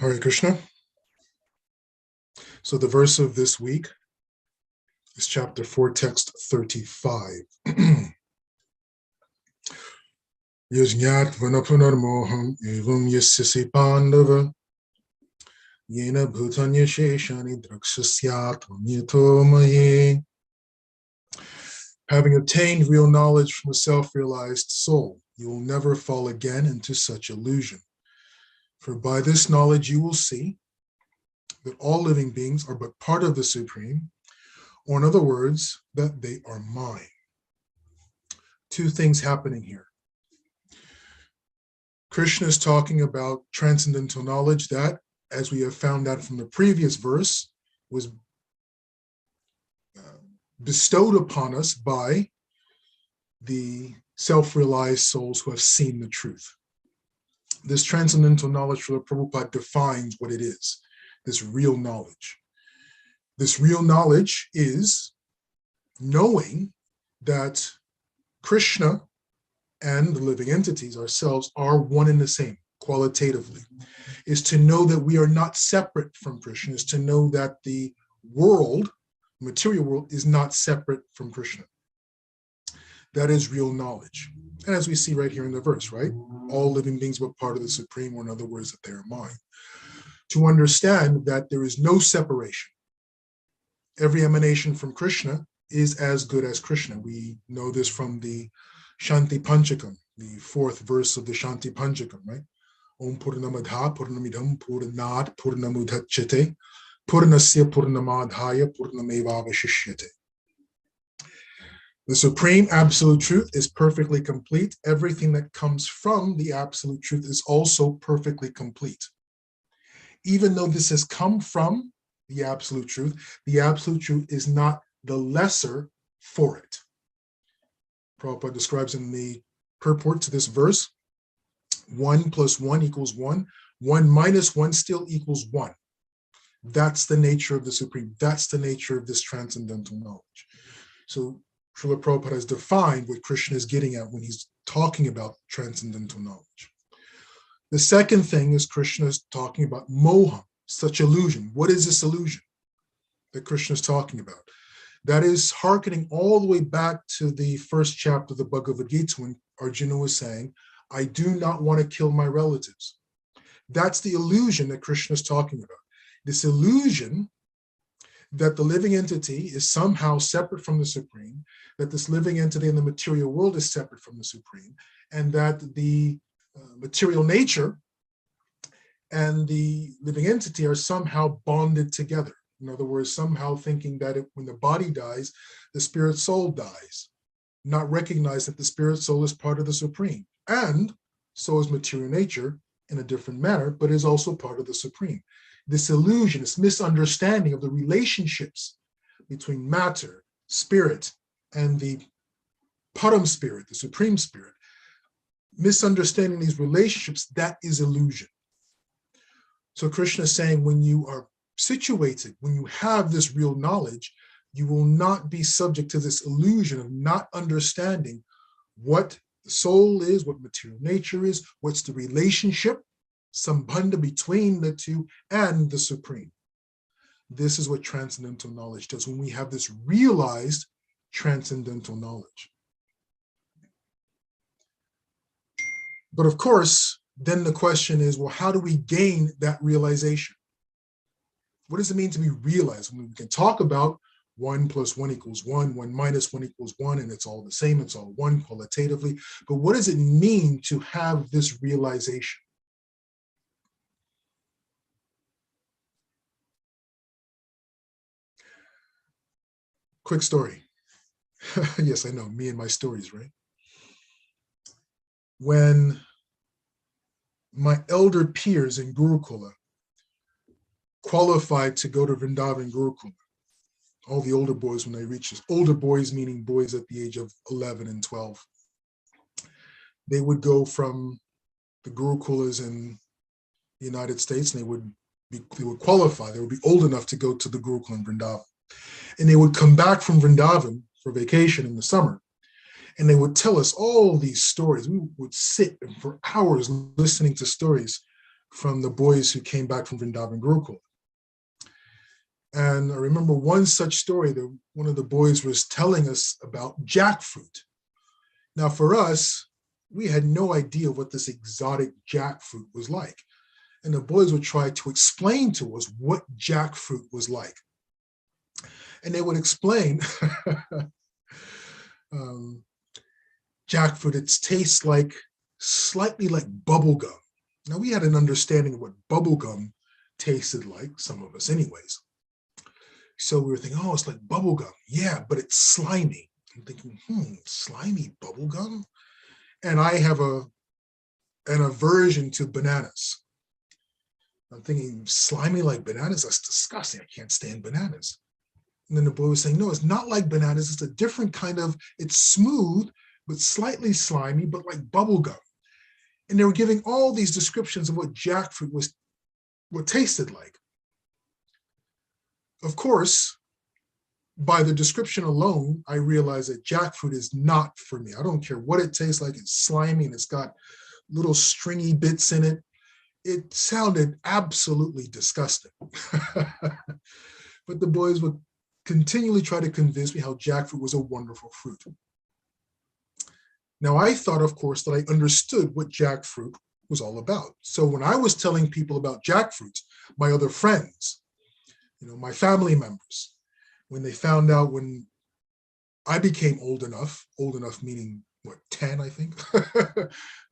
Hare Krishna. So the verse of this week is chapter 4, text 35. Yajñat vanapunarmoham evam yasyasi pandava yena bhutanya sheshani draksasyatvam yato maye. Having obtained real knowledge from a self-realized soul, you will never fall again into such illusion. For by this knowledge you will see that all living beings are but part of the Supreme, or in other words, that they are mine. Two things happening here. Krishna is talking about transcendental knowledge that, as we have found out from the previous verse, was bestowed upon us by the self-realized souls who have seen the truth. This transcendental knowledge, Srila Prabhupada defines what it is, this real knowledge. This real knowledge is knowing that Krishna and the living entities, ourselves, are one and the same, qualitatively. Is to know that we are not separate from Krishna, is to know that the world, material world, is not separate from Krishna. That is real knowledge. And as we see right here in the verse, right? All living beings were part of the Supreme, or in other words, that they are mine. To understand that there is no separation. Every emanation from Krishna is as good as Krishna. We know this from the Shanti Panchakam, the fourth verse of the Shanti Panchakam, right? Om Purnamadha Purnamidham Purnat Purnamudhachyate Purnasya Purnamadhaya Purnamevavashishyate. The Supreme Absolute Truth is perfectly complete. Everything that comes from the Absolute Truth is also perfectly complete. Even though this has come from the Absolute Truth is not the lesser for it. Prabhupada describes in the purport to this verse, 1 plus 1 equals 1. 1 minus 1 still equals 1. That's the nature of the Supreme. That's the nature of this transcendental knowledge. So Srila Prabhupada has defined what Krishna is getting at when he's talking about transcendental knowledge. The second thing is Krishna is talking about moha, such illusion. What is this illusion that Krishna is talking about? That is hearkening all the way back to the first chapter of the Bhagavad Gita when Arjuna was saying, I do not want to kill my relatives. That's the illusion that Krishna is talking about. This illusion that the living entity is somehow separate from the Supreme, that this living entity in the material world is separate from the Supreme, and that the material nature and the living entity are somehow bonded together. In other words, somehow thinking that when the body dies, the spirit soul dies, not recognize that the spirit soul is part of the Supreme, and so is material nature in a different manner, but is also part of the Supreme. This illusion, this misunderstanding of the relationships between matter, spirit, and the Param spirit, the Supreme Spirit, misunderstanding these relationships, that is illusion. So Krishna is saying when you are situated, when you have this real knowledge, you will not be subject to this illusion of not understanding what the soul is, what material nature is, what's the relationship, sambandha between the two and the Supreme. This is what transcendental knowledge does when we have this realized transcendental knowledge. But of course, then the question is, well, how do we gain that realization? What does it mean to be realized? I mean, we can talk about 1 plus 1 equals 1, 1 minus 1 equals 1, and it's all the same, it's all one qualitatively. But what does it mean to have this realization? Quick story. Yes, I know, me and my stories, right? When my elder peers in Gurukula qualified to go to Vrindavan Gurukula, all the older boys when they reached this, older boys meaning boys at the age of 11 and 12, they would go from the Gurukulas in the United States and they would qualify, they would be old enough to go to the Gurukula in Vrindavan. And they would come back from Vrindavan for vacation in the summer, and they would tell us all these stories. We would sit for hours listening to stories from the boys who came back from Vrindavan Gurukul. And I remember one such story that one of the boys was telling us about jackfruit. Now, for us, we had no idea what this exotic jackfruit was like. And the boys would try to explain to us what jackfruit was like. And they would explain jackfruit, it tastes like, slightly like bubble gum. Now, we had an understanding of what bubble gum tasted like, some of us anyways. So we were thinking, oh, it's like bubble gum. Yeah, but it's slimy. I'm thinking, slimy bubble gum? And I have an aversion to bananas. I'm thinking, slimy like bananas? That's disgusting. I can't stand bananas. And then the boy was saying, no, it's not like bananas. It's a different kind of, it's smooth, but slightly slimy, but like bubble gum. And they were giving all these descriptions of what jackfruit was, what tasted like. Of course, by the description alone, I realized that jackfruit is not for me. I don't care what it tastes like. It's slimy and it's got little stringy bits in it. It sounded absolutely disgusting. But the boys would continually try to convince me how jackfruit was a wonderful fruit. Now, I thought, of course, that I understood what jackfruit was all about. So when I was telling people about jackfruit, my other friends, my family members, when they found out, when I became old enough meaning, 10, I think,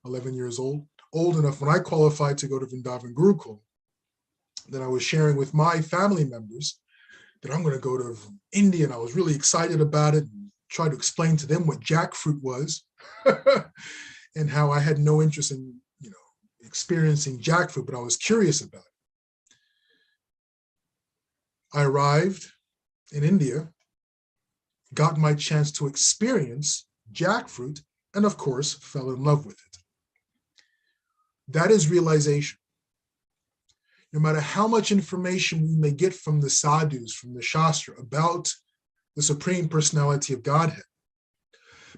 11 years old enough, when I qualified to go to Vrindavan Gurukul, then I was sharing with my family members that I'm going to go to India, and I was really excited about it, and tried to explain to them what jackfruit was and how I had no interest in, experiencing jackfruit, but I was curious about it. I arrived in India, got my chance to experience jackfruit, and of course, fell in love with it. That is realization. No matter how much information we may get from the sadhus, from the Shastra, about the Supreme Personality of Godhead,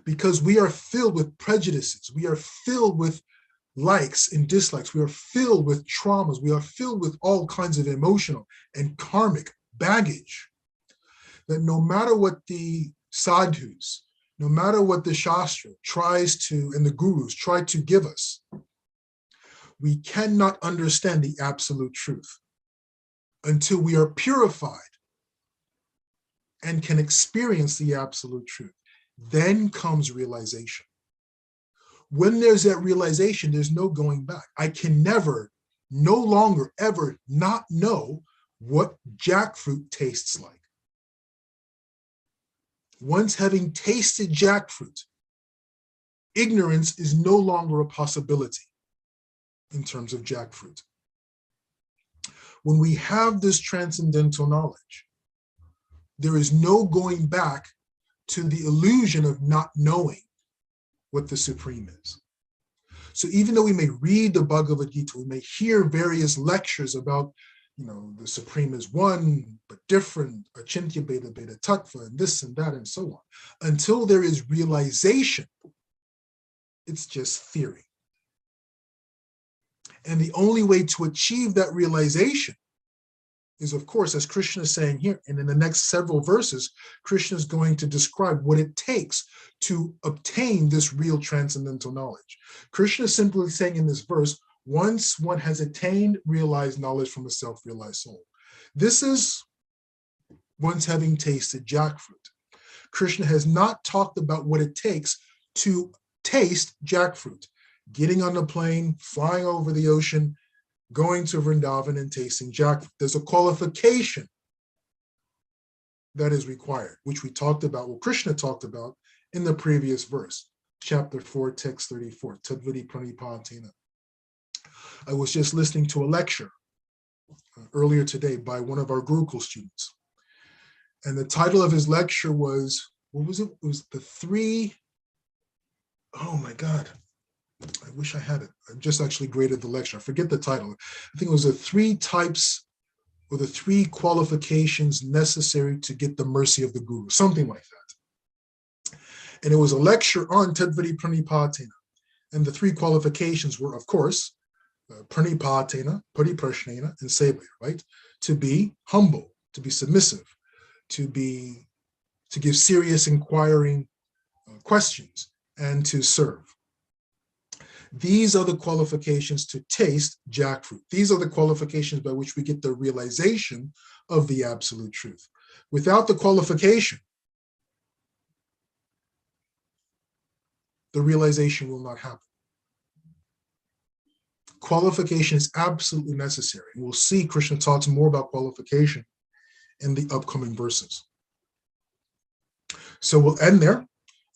because we are filled with prejudices, we are filled with likes and dislikes, we are filled with traumas, we are filled with all kinds of emotional and karmic baggage, that no matter what the sadhus, no matter what the Shastra tries to, and the gurus try to give us, we cannot understand the absolute truth until we are purified and can experience the absolute truth. Then comes realization. When there's that realization, there's no going back. I can never, no longer, ever not know what jackfruit tastes like. Once having tasted jackfruit, ignorance is no longer a possibility in terms of jackfruit. When we have this transcendental knowledge, there is no going back to the illusion of not knowing what the Supreme is. So even though we may read the Bhagavad Gita, we may hear various lectures about, the Supreme is one, but different, Achintya Bheda Bheda Tattva, and this and that, and so on. Until there is realization, it's just theory. And the only way to achieve that realization is, of course, as Krishna is saying here, and in the next several verses, Krishna is going to describe what it takes to obtain this real transcendental knowledge. Krishna is simply saying in this verse, once one has attained realized knowledge from a self-realized soul. This is once having tasted jackfruit. Krishna has not talked about what it takes to taste jackfruit. Getting on the plane, flying over the ocean, going to Vrindavan and tasting jackfruit. There's a qualification that is required, which we talked about, well, Krishna talked about in the previous verse, chapter 4, text 34, Tadvidi Pranipatina. I was just listening to a lecture earlier today by one of our Gurukul students. And the title of his lecture was, what was it? It was the three, oh my God, I wish I had it. I just actually graded the lecture. I forget the title. I think it was the 3 types or the 3 qualifications necessary to get the mercy of the Guru, something like that. And it was a lecture on Tadvidi Pranipatina. And the 3 qualifications were, of course, pranipatena, pariprashnena, and sevaya, right? To be humble, to be submissive, to give serious inquiring questions, and to serve. These are the qualifications to taste jackfruit. These are the qualifications by which we get the realization of the absolute truth. Without the qualification, the realization will not happen. Qualification is absolutely necessary. We'll see Krishna talks more about qualification in the upcoming verses. So we'll end there.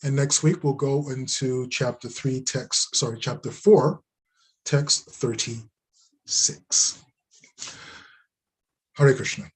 And next week we'll go into chapter 4, text 36. Hare Krishna.